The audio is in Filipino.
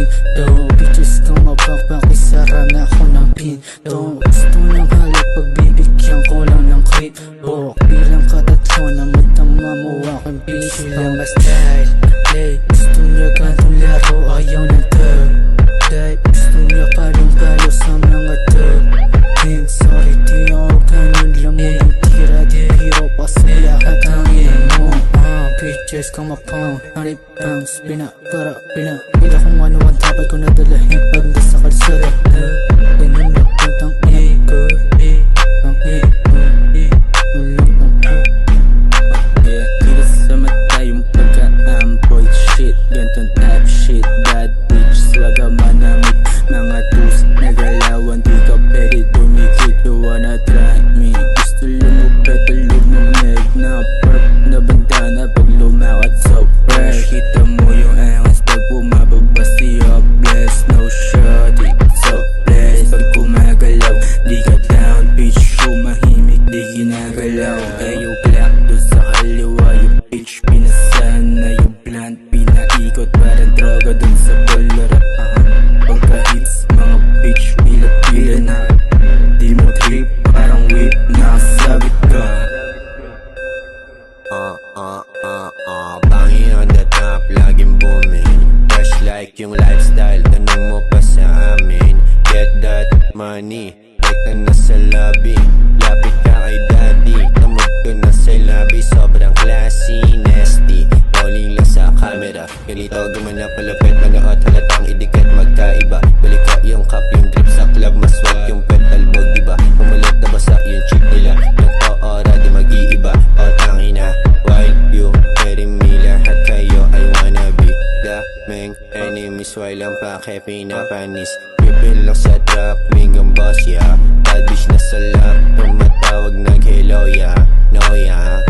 pinto. Bitches kumabang pakisara na ako ng pinto. Gusto ng halip pagbibigyan ko lang ng kripo. Bilang katatlo na magtama mo aking bitch lang style. Hey, gusto niya ganong laro ayaw ng tag. Dahil gusto niya kalong-kalo sa mga tag. Sorry di ako ganun lang mo ng tira. Di hero pa sa lahat ang emo. Bitches kumapang hanip bangs pinapara pinapila kung ano ang dapat ko nadalahin pag nasa kalsada. Ganun na puntang ego ang ego walang ang Kilos sa mata yung pagka-amboy shit. Ganton type shit. Bad bitch swag manamit. Mga tools nagalawan di ka pwede dumikit. You wanna try me? Gusto lumupet tulog ng neg na perp na bandana pag lumakad so fresh. Kita mo yung angas pag bumababa siya bless. No shawty so blessed. Pag gumagalaw di ka down bitch. Umahimik di ginagalaw. Kayo black do sa kaliwa. Yung bitch pinasan na yung plant pinaikot parang droga dun sa bolera. Pagka-hits mga bitch pila-pila na. Di mo trip parang whip nakasabit ka. Banging on the top, laging booming. Fresh like yung lifestyle, tanong mo pa sa amin. Get that money, like ka na sa lobby. Lapit ka kay daddy, tamod ko na sa lobby. Sobrang classy, nasty, rolling lang sa camera. Ganito gumana palapit, manood halatang idikit magkaiba. Balik ka yung cup, yung drip sa club. Mas wag yung petal bog, diba? Pumalit na basa yung chick nila. Yung toora di mag-iiba. O tangina, why you getting me? Lahat kayo I wanna be the main enemies. Walang pake pinapanis. Pipil lang sa trap, minggang boss ya. Bad bitch na sa lap, tumatawag nag-hello ya. No ya.